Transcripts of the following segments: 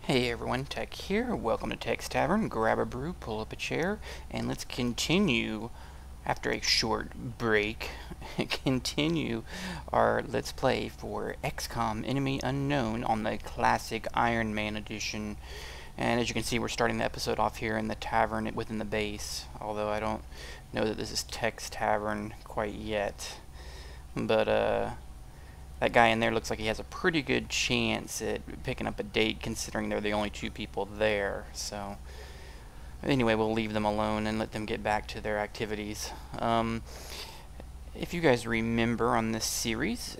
Hey everyone, Tech here. Welcome to Tech's Tavern. Grab a brew, pull up a chair, and let's continue, after a short break, continue our Let's Play for Xcom Enemy Unknown on the classic Ironman edition. And as you can see, we're starting the episode off here in the tavern within the base, although I don't know that this is Tech's Tavern quite yet. But, that guy in there looks like he has a pretty good chance at picking up a date, considering they're the only two people there. So, anyway, we'll leave them alone and let them get back to their activities. If you guys remember on this series,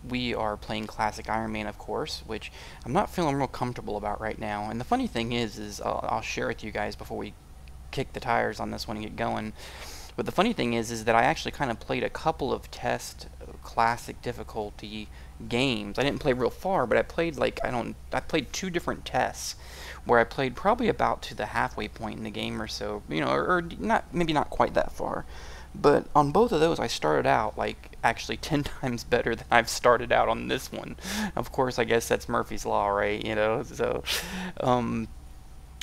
we are playing Classic Ironman, of course, which I'm not feeling real comfortable about right now. And the funny thing is I'll share with you guys before we kick the tires on this one and get going. But the funny thing is that I actually kind of played a couple of test classic difficulty games. I didn't play real far, but I played I played two different tests where I played probably about to the halfway point in the game or so, you know, or not, maybe not quite that far. But on both of those, I started out like actually 10 times better than I've started out on this one. Of course, I guess that's Murphy's Law, right? You know, so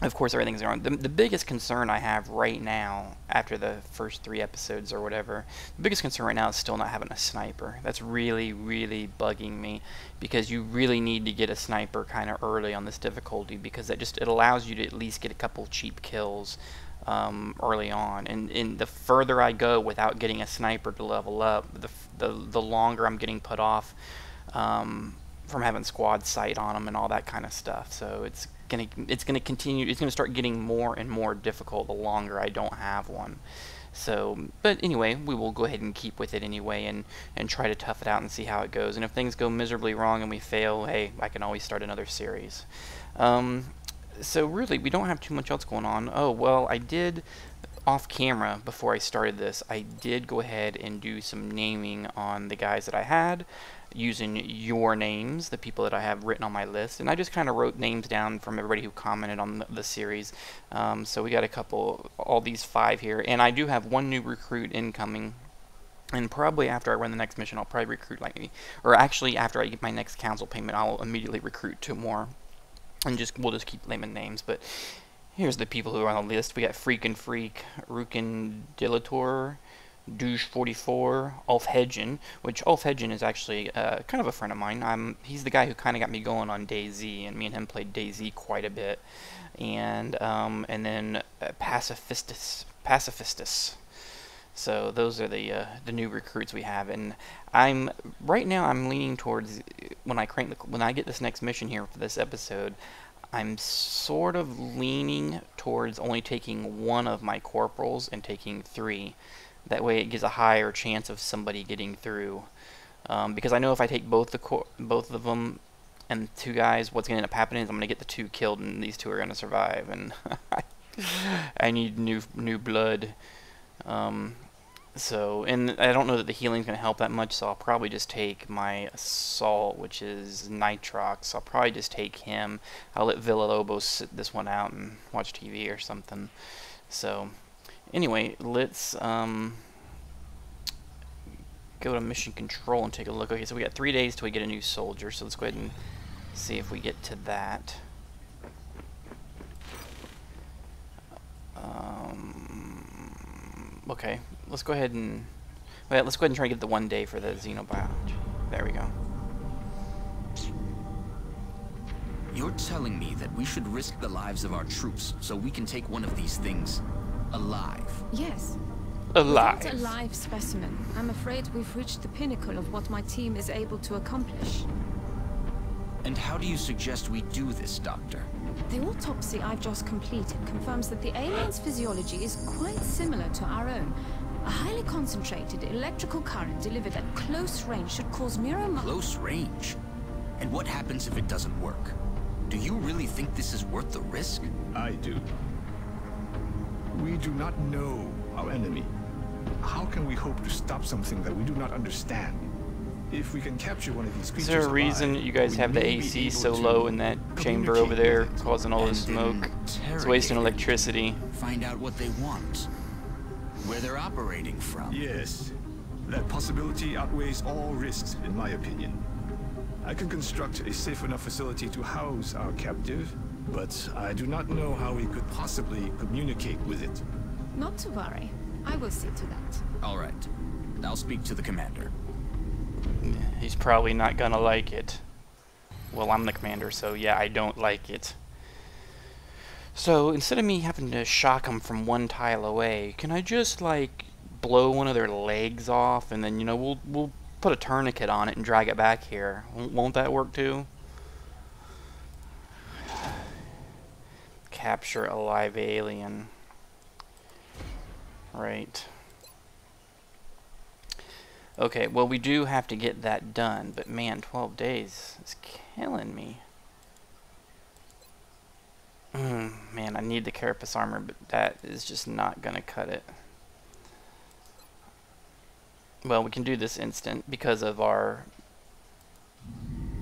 of course, everything's wrong. The biggest concern I have right now, after the first 3 episodes or whatever, the biggest concern right now is still not having a sniper. That's really, really bugging me, because you really need to get a sniper kind of early on this difficulty, because it allows you to at least get a couple cheap kills early on. And the further I go without getting a sniper to level up, the longer I'm getting put off from having squad sight on them and all that kind of stuff. So it's gonna continue. It's gonna start getting more and more difficult the longer I don't have one. So, but anyway, we will go ahead and keep with it anyway, and try to tough it out and see how it goes. And if things go miserably wrong and we fail, hey, I can always start another series. So really, we don't have too much else going on. Oh well, I did off camera before I started this. I did go ahead and do some naming on the guys that I had, using your names, the people that I have written on my list, and I just kind of wrote names down from everybody who commented on the series. So we got a couple, all these 5 here, and I do have 1 new recruit incoming, and probably after I run the next mission I'll probably recruit or actually after I get my next council payment I'll immediately recruit 2 more, and we'll just keep naming names. But here's the people who are on the list. We got Freakin' Freak, Rukin Dilator, Douche 44, Ulf Hedgen, which Ulf Hedgen is actually kind of a friend of mine. He's the guy who kind of got me going on DayZ, and me and him played DayZ quite a bit. And then Pacifistus. So those are the new recruits we have, and right now I'm leaning towards, when I get this next mission here for this episode, I'm sort of leaning towards only taking 1 of my corporals and taking 3. That way it gives a higher chance of somebody getting through. Because I know if I take both of them and 2 guys, what's going to end up happening is I'm going to get the 2 killed, and these 2 are going to survive. And I need new blood. And I don't know that the healing's going to help that much, so I'll probably just take my assault, which is Nitrox. I'll probably just take him. I'll let Villalobos sit this one out and watch TV or something. So anyway, let's go to mission control and take a look. Okay, so we got 3 days till we get a new soldier, so let's go ahead and see if we get to that. Okay, let's go ahead and try to get the 1 day for the xenobiology. There we go. You're telling me that we should risk the lives of our troops so we can take one of these things alive? Yes. Alive. Without a live specimen, I'm afraid we've reached the pinnacle of what my team is able to accomplish. And how do you suggest we do this, Doctor? The autopsy I've just completed confirms that the alien's physiology is quite similar to our own. A highly concentrated electrical current delivered at close range should cause Close range? And what happens if it doesn't work? Do you really think this is worth the risk? I do. We do not know our enemy. How can we hope to stop something that we do not understand? If we can capture one of these creatures Is there a reason alive, you guys have the AC so low in that chamber over there, causing all this smoke? It's wasting electricity. Find out what they want. Where they're operating from. Yes. That possibility outweighs all risks, in my opinion. I could construct a safe enough facility to house our captive, but I do not know how we could possibly communicate with it. Not to worry. I will see to that. All right. I'll speak to the commander. He's probably not gonna like it. Well, I'm the commander, so yeah, I don't like it. So instead of me having to shock them from one tile away, can I just like blow one of their legs off, and then, you know, we'll put a tourniquet on it and drag it back here? Won't that work too? Capture a live alien. Right. Okay, well, we do have to get that done, but man, 12 days is killing me. Man, I need the carapace armor, but that is just not gonna cut it. Well, we can do this instant because of our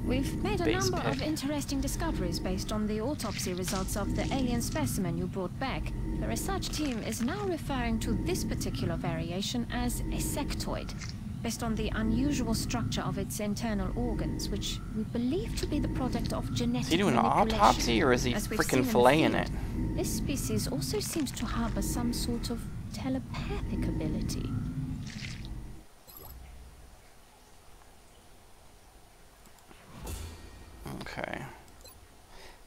We've made a base number of pick. interesting discoveries based on the autopsy results of the alien specimen you brought back. The research team is now referring to this particular variation as a sectoid, based on the unusual structure of its internal organs, which we believe to be the product of genetic Is he doing an manipulation. autopsy, or is he As we've freaking seen in the filleting field, it? This species also seems to harbor some sort of telepathic ability. Okay.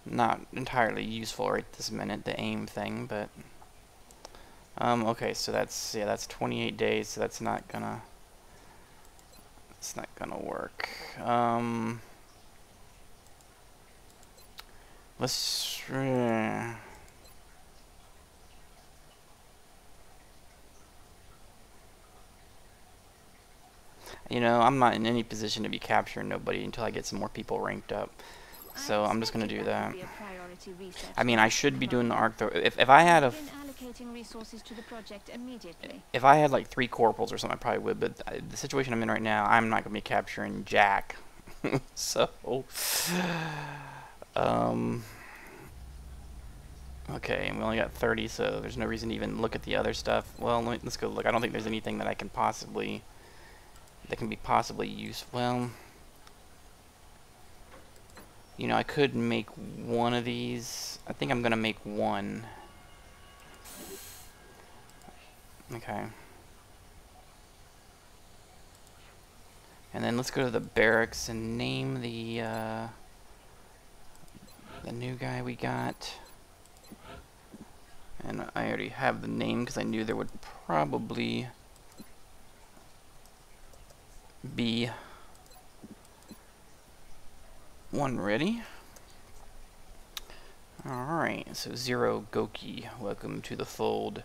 Not entirely useful right this minute, the aim thing, but okay, so that's 28 days, so that's not gonna work. Let's you know, I'm not in any position to be capturing nobody until I get some more people ranked up. So I'm just gonna do that. I mean, I should be doing the arc though. If I had a if I had like 3 corporals or something, I probably would. But the situation I'm in right now, I'm not gonna be capturing Jack. So, okay, and we only got 30, so there's no reason to even look at the other stuff. Well, let's go look. I don't think there's anything that I can possibly be possibly useful. Well, you know, I could make one of these. I think I'm gonna make one. Okay. And then let's go to the barracks and name the new guy we got. And I already have the name because I knew there would probably be one ready. Alright, so Zero Goki, welcome to the fold.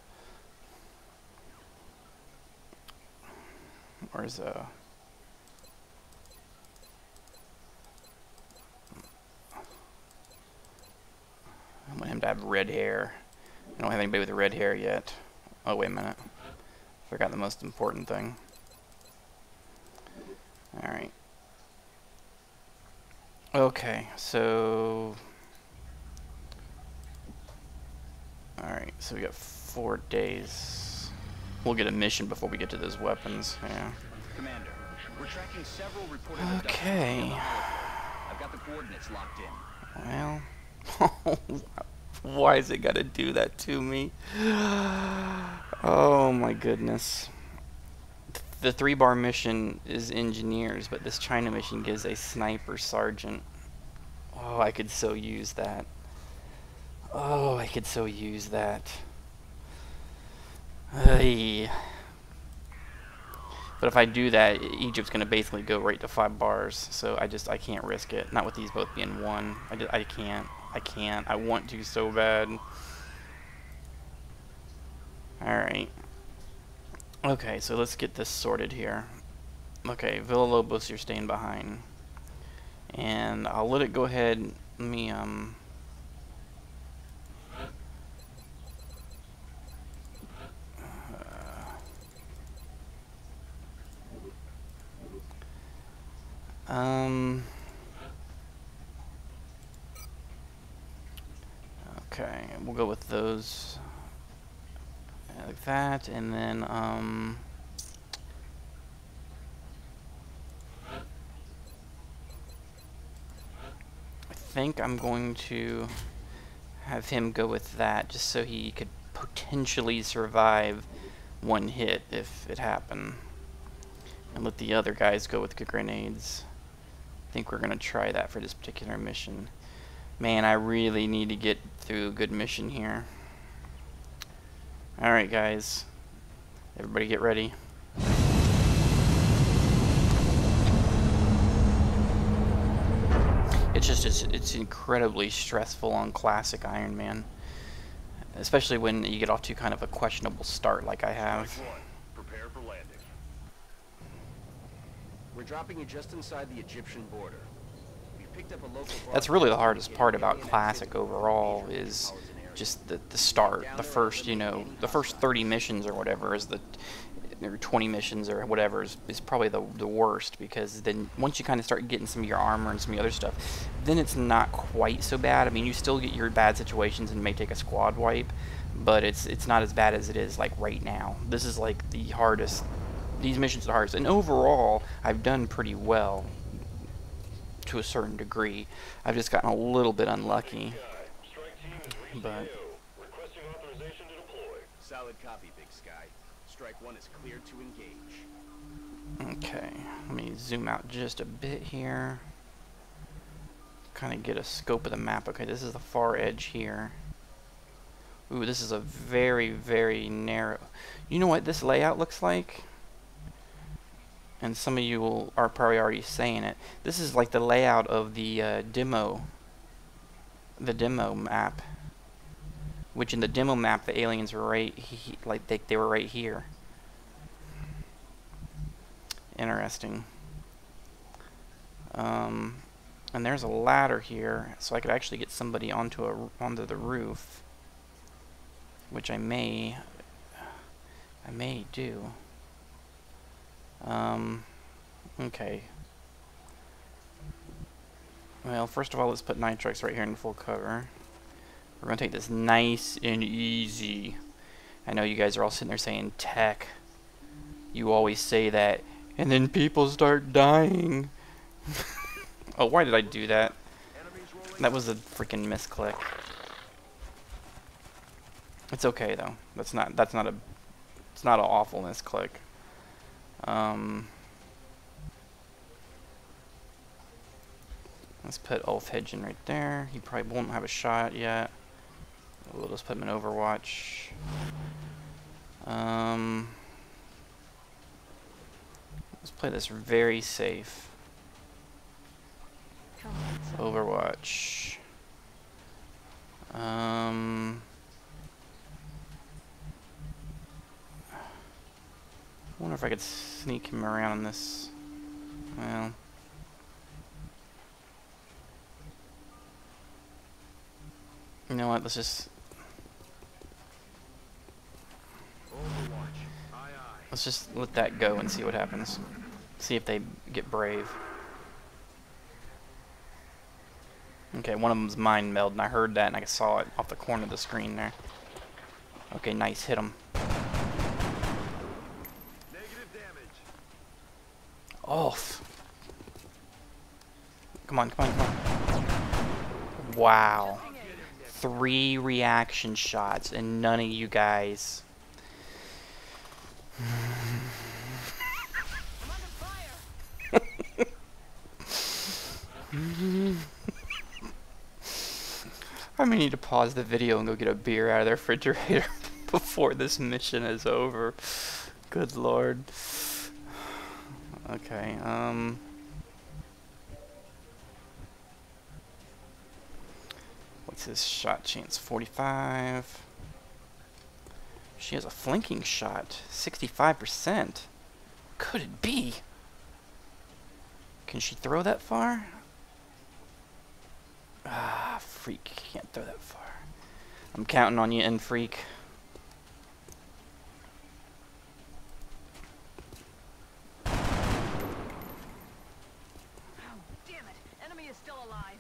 Where's I want him to have red hair. I don't have anybody with red hair yet. Oh, wait a minute. Forgot the most important thing. Alright. Okay, so... Alright, so we got 4 days. We'll get a mission before we get to those weapons. Yeah. Commander, we're tracking several reported Okay. I've got the coordinates locked in. Well... Why is it gotta do that to me? Oh my goodness. The 3-bar mission is engineers, but this China mission gives a sniper sergeant. Oh, I could so use that. Oh, I could so use that. Ay. But if I do that, Egypt's gonna basically go right to 5 bars. So I can't risk it. Not with these both being 1. I can't. I want to so bad. Alright. Okay, so let's get this sorted here. Okay, Villalobos, you're staying behind. And I'll let it go ahead. Let me, okay, we'll go with those like that, and then think I'm going to have him go with that, just so he could potentially survive one hit if it happened. And let the other guys go with the grenades. I think we're going to try that for this particular mission. Man, I really need to get through a good mission here. Alright guys, everybody get ready. It's incredibly stressful on classic Ironman, especially when you get off to kind of a questionable start like I have. Prepare for landing. We're dropping you just inside the Egyptian border. We've picked up a local. That's really the hardest part about classic overall, is just the start. The first, you know, the first 30 missions or whatever is or 20 missions or whatever is probably the worst, because then once you kind of start getting some of your armor and some of the other stuff, then it's not quite so bad. I mean, you still get your bad situations and may take a squad wipe, but it's not as bad as it is like right now. This is like the hardest. These missions are the hardest, and overall I've done pretty well to a certain degree. I've just gotten a little bit unlucky, but solid copy, Big Sky. Strike 1 is cleared to engage. okay, let me zoom out just a bit here, kind of get a scope of the map. Okay, this is the far edge here. Ooh, this is a very, very narrow. You know what this layout looks like? And some of you are probably already saying it. This is like the layout of the demo map. Which in the demo map, the aliens were right, like they were right here. Interesting. And there's a ladder here, so I could actually get somebody onto the roof, which I may do. Okay. Well, first of all, let's put Nitrox right here in full cover. We're going to take this nice and easy. I know you guys are all sitting there saying, Tech, you always say that, and then people start dying. Oh, why did I do that? That was a freaking misclick. It's okay though. It's not an awful misclick. Let's put Ulf Hedgen right there. He probably won't have a shot yet. We'll just put him in Overwatch. Let's play this very safe. Overwatch. I wonder if I could sneak him around this. Well, you know what? Let's just let that go and see what happens. See if they get brave. Okay, one of them's mind meld, and I heard that, and I saw it off the corner of the screen there. Okay, nice, hit him. Negative damage. Oh. Come on, come on, come on. Wow. 3 reaction shots, and none of you guys. I may need to pause the video and go get a beer out of the refrigerator before this mission is over. Good lord. Okay, what's his shot chance? 45. She has a flanking shot. 65%. Could it be? Can she throw that far? Ah, freak. Can't throw that far. I'm counting on you, and freak. Oh, damn it. Enemy is still alive.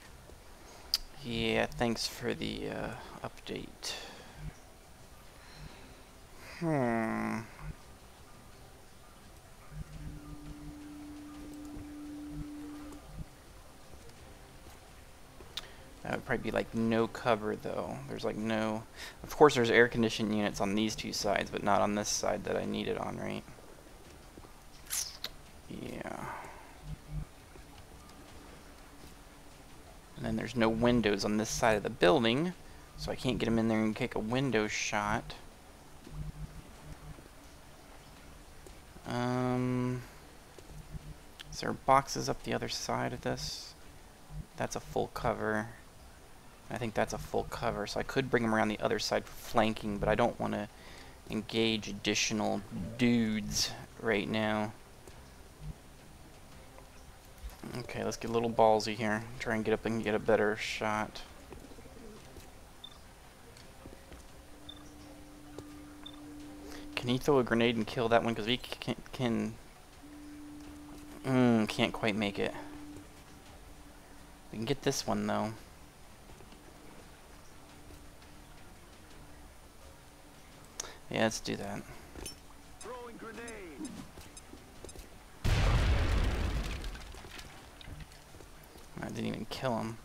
Yeah, thanks for the update. That would probably be like no cover though. There's like no... Of course there's air conditioning units on these two sides, but not on this side that I need it on, right? Yeah. And then there's no windows on this side of the building, so I can't get him in there and take a window shot. Is there boxes up the other side of this? That's a full cover. I think that's a full cover, so I could bring him around the other side for flanking, but I don't want to engage additional dudes right now. Okay, let's get a little ballsy here. Try and get up and get a better shot. Can he throw a grenade and kill that one? Because he can't quite make it. We can get this one though. Yeah, let's do that. Throwing grenade. I didn't even kill him.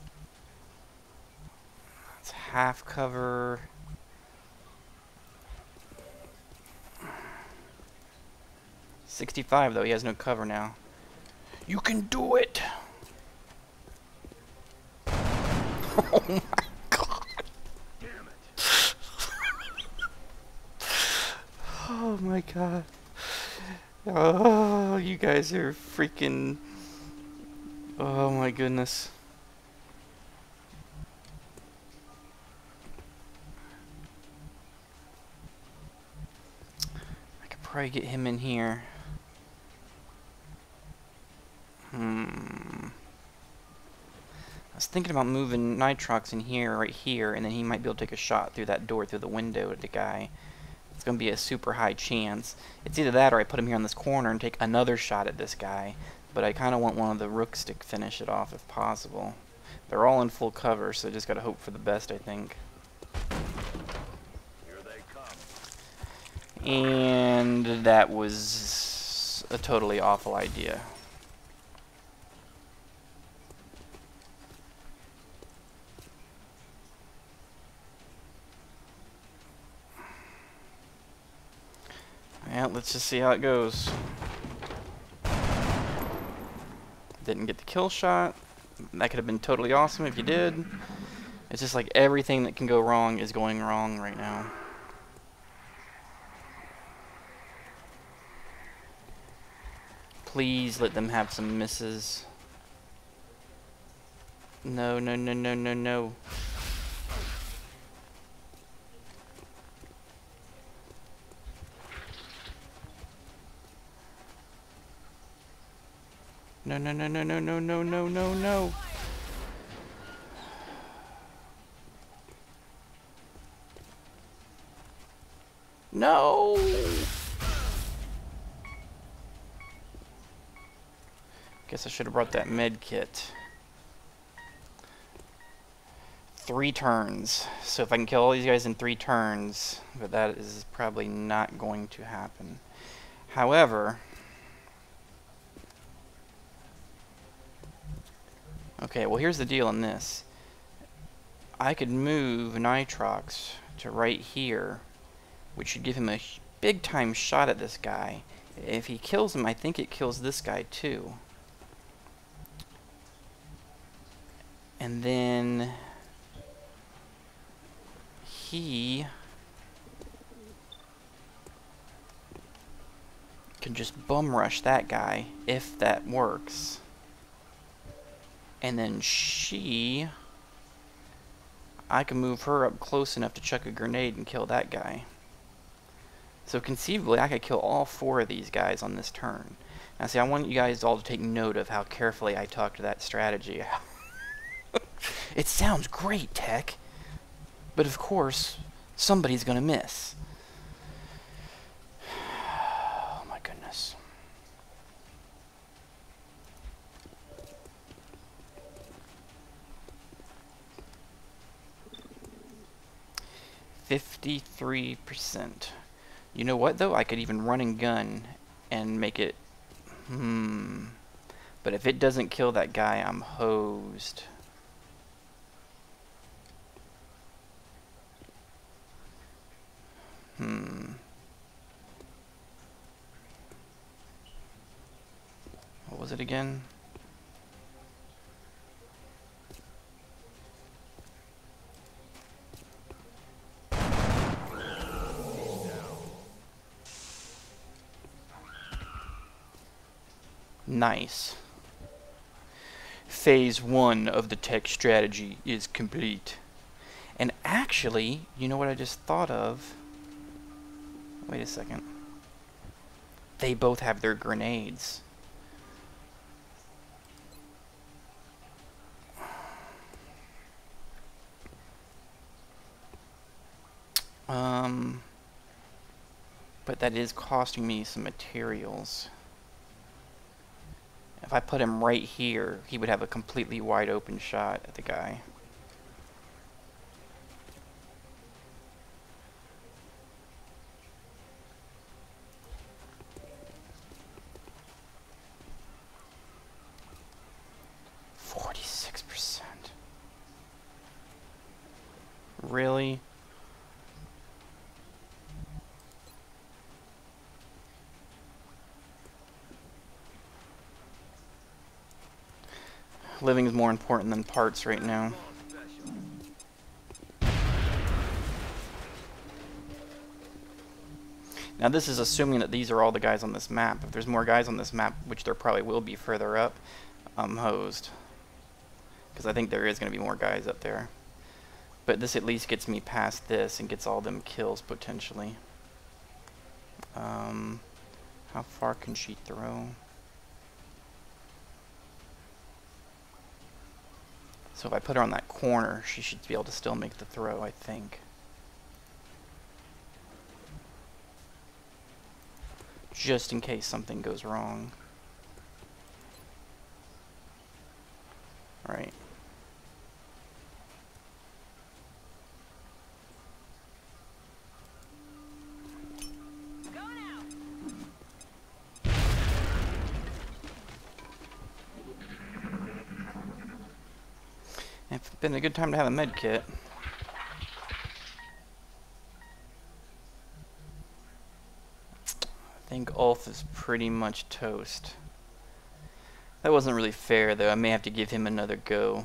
It's half cover. $65 though, he has no cover now. You can do it! Oh my god! Damn it. Oh my god. Oh, you guys are freaking... Oh my goodness. I could probably get him in here. I was thinking about moving Nitrox in here, right here, and then he might be able to take a shot through that door, through the window at the guy. It's going to be a super high chance. It's either that or I put him here in this corner and take another shot at this guy. But I kind of want one of the rooks to finish it off if possible. They're all in full cover, so I just got to hope for the best, I think. Here they come. And that was a totally awful idea. Yeah, let's just see how it goes. Didn't get the kill shot. That could have been totally awesome if you did. It's just like everything that can go wrong is going wrong right now. Please let them have some misses. No, no, no, no, no, no. No, no, no, no, no, no, no, no, no, no. No! Guess I should have brought that med kit. 3 turns. So if I can kill all these guys in 3 turns, but that is probably not going to happen. However... Okay, well here's the deal on this. I could move Nitrox to right here, which should give him a big time shot at this guy. If he kills him, I think it kills this guy too. And then he can just bum rush that guy if that works. And then she, I can move her up close enough to chuck a grenade and kill that guy. So conceivably, I could kill all 4 of these guys on this turn. Now see, I want you guys all to take note of how carefully I talked that strategy. It sounds great, Tech. But of course, somebody's gonna miss. Oh my goodness. %. You know what though? I could even run and gun and make it... But if it doesn't kill that guy, I'm hosed. What was it again? Nice. Phase 1 of the tech strategy is complete. And actually, you know what I just thought of? Wait a second. They both have their grenades. But that is costing me some materials. If I put him right here, he would have a completely wide open shot at the guy. Really? Living is more important than parts right now. Now this is assuming that these are all the guys on this map. If there's more guys on this map, which there probably will be further up, I'm hosed. Because I think there is going to be more guys up there. But this at least gets me past this and gets all them kills potentially. How far can she throw? So if I put her on that corner, she should be able to still make the throw, I think. Just in case something goes wrong. Right. It's been a good time to have a med kit. I think Ulf is pretty much toast. That wasn't really fair though. I may have to give him another go.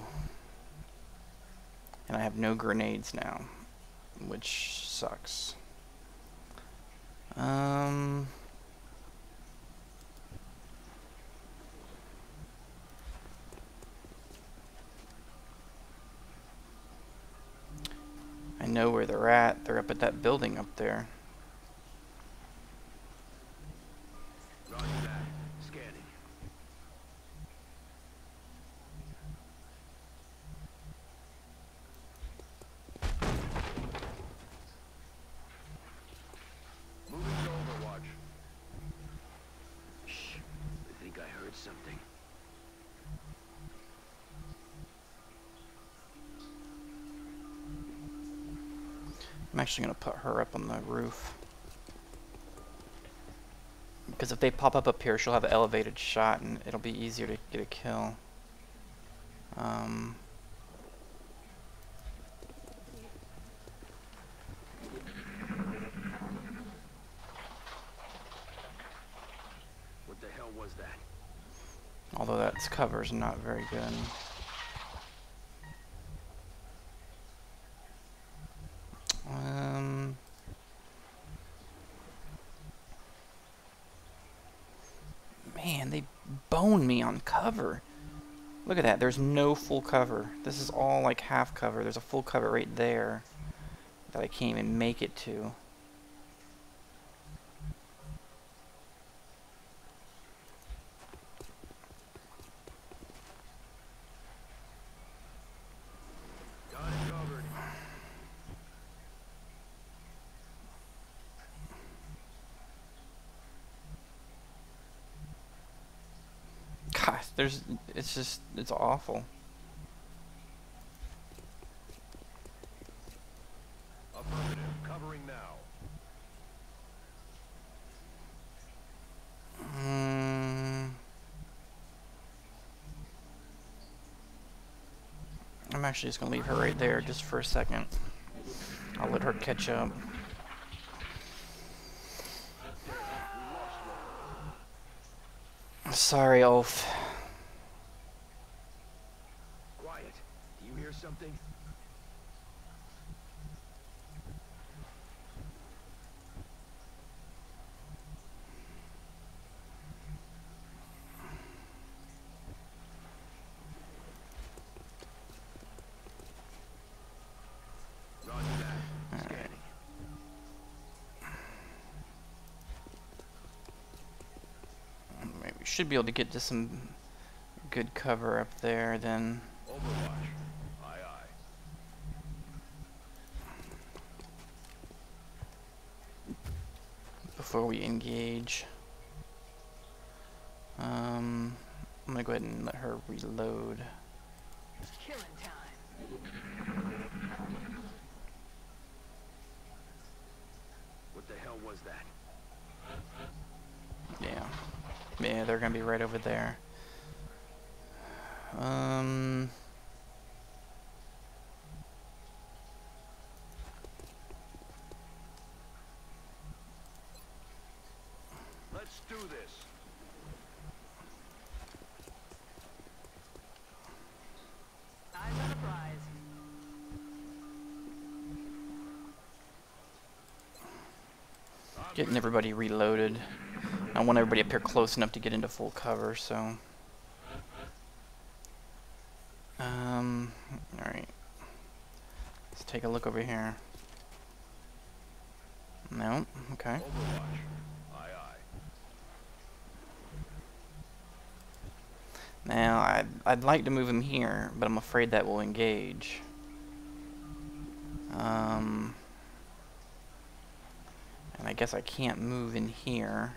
And I have no grenades now, which sucks. I know where they're at. They're up at that building up there. Roger that. Scanning. Moving to Overwatch. Shh. I think I heard something. I'm actually going to put her up on the roof. Because if they pop up here, she'll have an elevated shot and it'll be easier to get a kill. What the hell was that? Although that cover's not very good. Man, they boned me on cover. Look at that, there's no full cover. This is all like half cover. There's a full cover right there that I can't even make it to. Got it covered. God, it's awful. Affirmative. Covering now. I'm actually just gonna leave her right there just for a second. I'll let her catch up. Sorry, Ulf. Quiet. Do you hear something? Roger that. Scanning. Maybe we should be able to get to some good cover up there then. Overwatch. Aye, aye. Before we engage. I'm gonna go ahead and let her reload. Killing time. What the hell was that? Yeah. Yeah, they're gonna be right over there. Let's do this. Eyes on the prize. Getting everybody reloaded. I want everybody up here close enough to get into full cover, so. Alright. Let's take a look over here. No? Okay. Overwatch. Aye, aye. Now, I'd like to move him here, but I'm afraid that will engage. And I guess I can't move in here.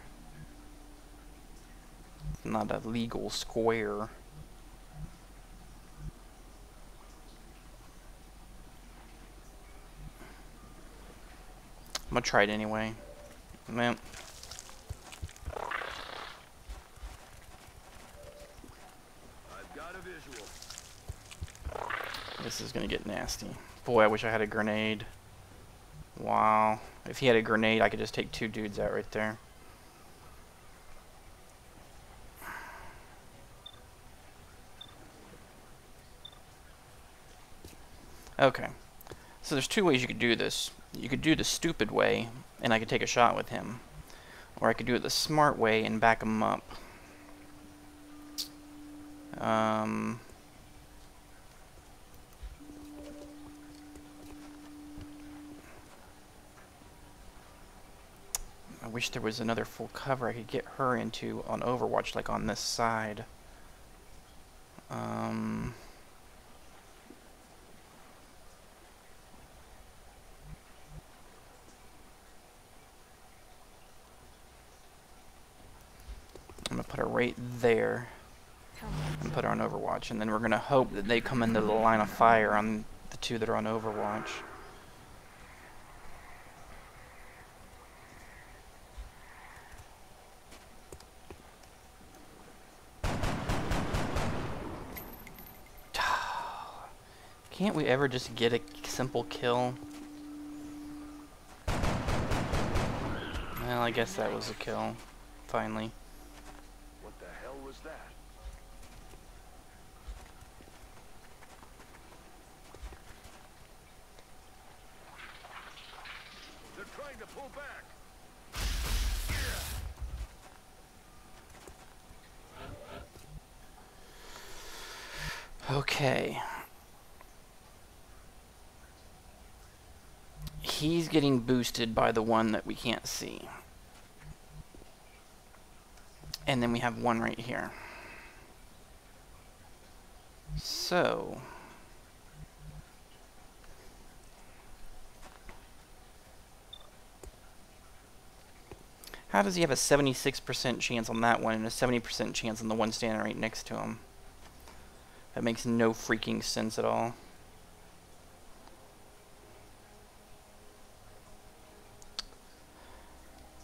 It's not a legal square. I'm gonna try it anyway. Man. I've got a visual. This is gonna get nasty. Boy, I wish I had a grenade. Wow. If he had a grenade, I could just take two dudes out right there. Okay. So there's two ways you could do this. You could do the stupid way, and I could take a shot with him. Or I could do it the smart way and back him up. I wish there was another full cover I could get her into on Overwatch, like on this side. I'm gonna put her right there and put her on Overwatch, and then we're gonna hope that they come into the line of fire on the two that are on Overwatch. Can't we ever just get a simple kill? Well, I guess that was a kill, finally. What the hell was that? They're trying to pull back. Okay. He's getting boosted by the one that we can't see. And then we have one right here. So... how does he have a 76% chance on that one and a 70% chance on the one standing right next to him? That makes no freaking sense at all.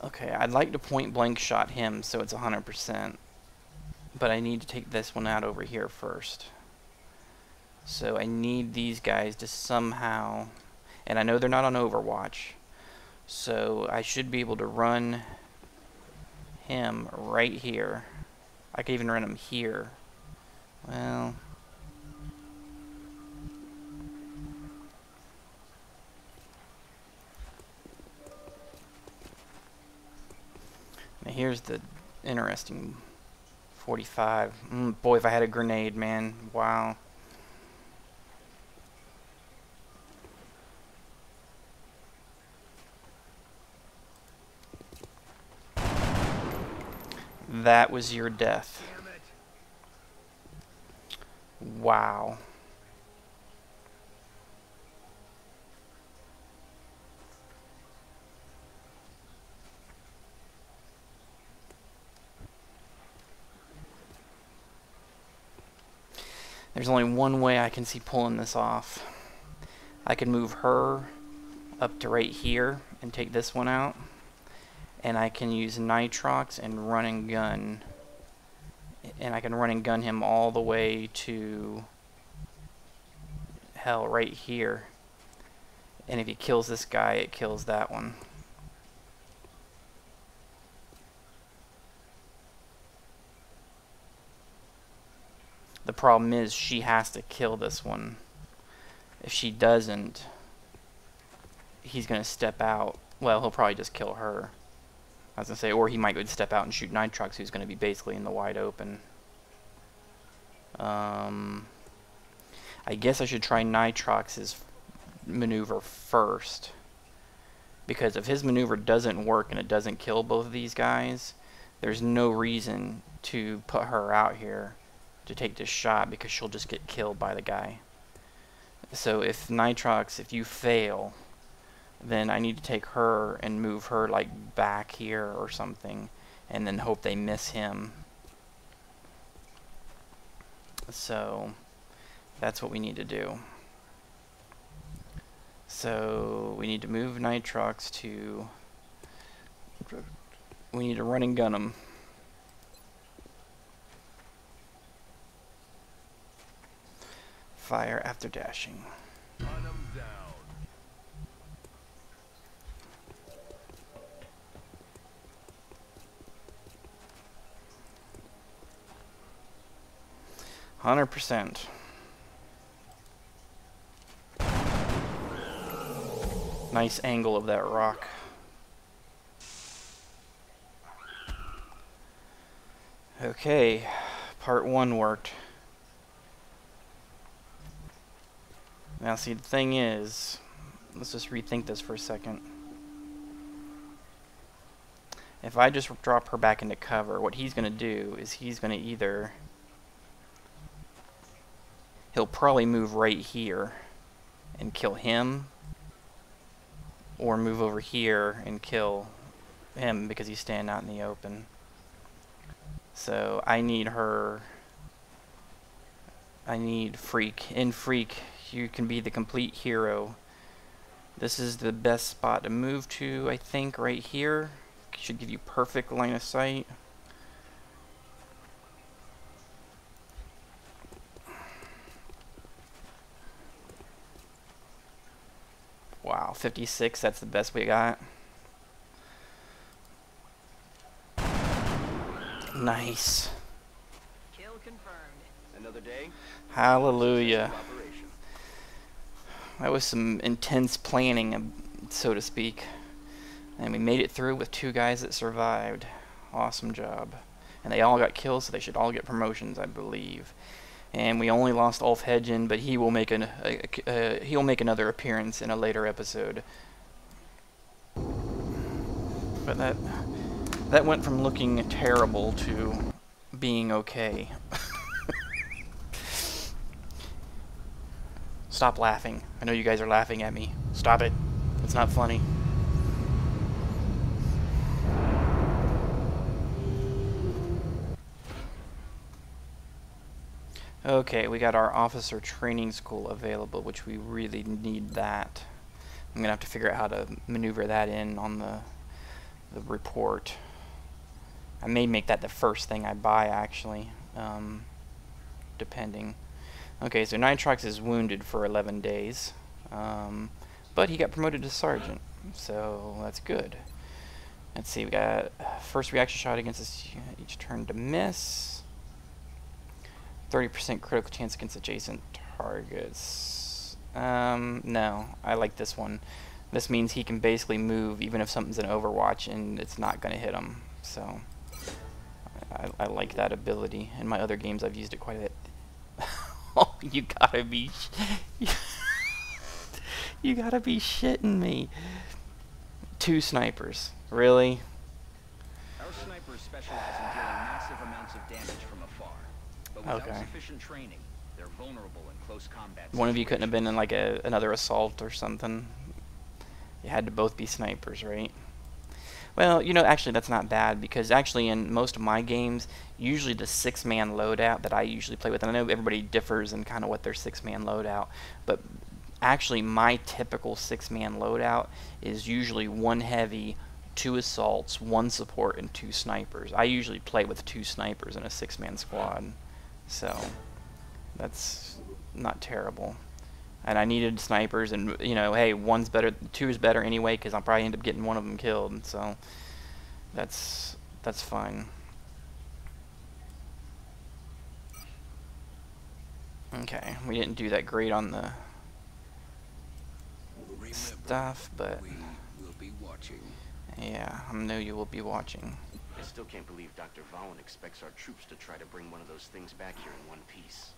Okay, I'd like to point blank shot him so it's 100%. But I need to take this one out over here first. So I need these guys to somehow... and I know they're not on Overwatch. So I should be able to run him right here. I could even run him here. Well... Now here's the interesting 45. Boy, if I had a grenade, man. Wow. That was your death. Wow. There's only one way I can see pulling this off. I can move her up to right here and take this one out. And I can use nitrox and run and gun. And I can run and gun him all the way to... hell, right here. And if he kills this guy, it kills that one. The problem is she has to kill this one. If she doesn't, he's going to step out. Well, he'll probably just kill her. I was going to say, or he might go step out and shoot Nitrox, who's going to be basically in the wide open. I guess I should try Nitrox's maneuver first. Because if his maneuver doesn't work and it doesn't kill both of these guys, there's no reason to put her out here to take this shot, because she'll just get killed by the guy. So if Nitrox, if you fail, then I need to take her and move her like back here or something, and then hope they miss him. So that's what we need to do. So we need to move Nitrox to... we need to run and gun him. Fire after dashing. Hunt 'em down. %. Nice angle of that rock. Okay, part 1 worked. Now see, the thing is, let's just rethink this for a second. If I just drop her back into cover, what he's going to do is he's going to either... he'll probably move right here and kill him, or move over here and kill him because he's standing out in the open. So I need her... I need Freak. In Freak, you can be the complete hero. This is the best spot to move to, I think, right here. Should give you perfect line of sight. Wow, 56, that's the best we got. Nice. Kill confirmed. Another day. Hallelujah. Operation. That was some intense planning, so to speak. And we made it through with 2 guys that survived. Awesome job. And they all got kills, so they should all get promotions, I believe. And we only lost Ulf Hedgen, but he will make he'll make another appearance in a later episode. But that went from looking terrible to being okay. Stop laughing. I know you guys are laughing at me. Stop it. It's not funny. Okay, we got our officer training school available, which we really need that. I'm gonna have to figure out how to maneuver that in on the report. I may make that the first thing I buy, actually, depending. Okay, so Nitrox is wounded for 11 days, but he got promoted to sergeant, so that's good. Let's see, we got first reaction shot against this each turn to miss. 30% critical chance against adjacent targets. No, I like this one. This means he can basically move even if something's in Overwatch and it's not going to hit him. So I like that ability. In my other games I've used it quite a bit. Oh, you gotta be you gotta be shitting me. 2 snipers. Really? Our snipers specialize in dealing massive amounts of damage from afar. But without sufficient training, they're vulnerable in close combat. One of you couldn't have been in like another assault or something. You had to both be snipers, right? Well, you know, actually that's not bad, because actually in most of my games, usually the 6-man loadout that I usually play with, and I know everybody differs in kind of what their 6-man loadout, but actually my typical 6-man loadout is usually 1 heavy, 2 assaults, 1 support, and 2 snipers. I usually play with 2 snipers in a 6-man squad, so that's not terrible. And I needed snipers, and you know, hey, 1's better, 2 is better anyway, because I'll probably end up getting one of them killed. So that's fine. Okay, we didn't do that great on the stuff, but We'll be watching. yeah, I know you will be watching. I still can't believe Dr. Vaughn expects our troops to try to bring one of those things back here in one piece.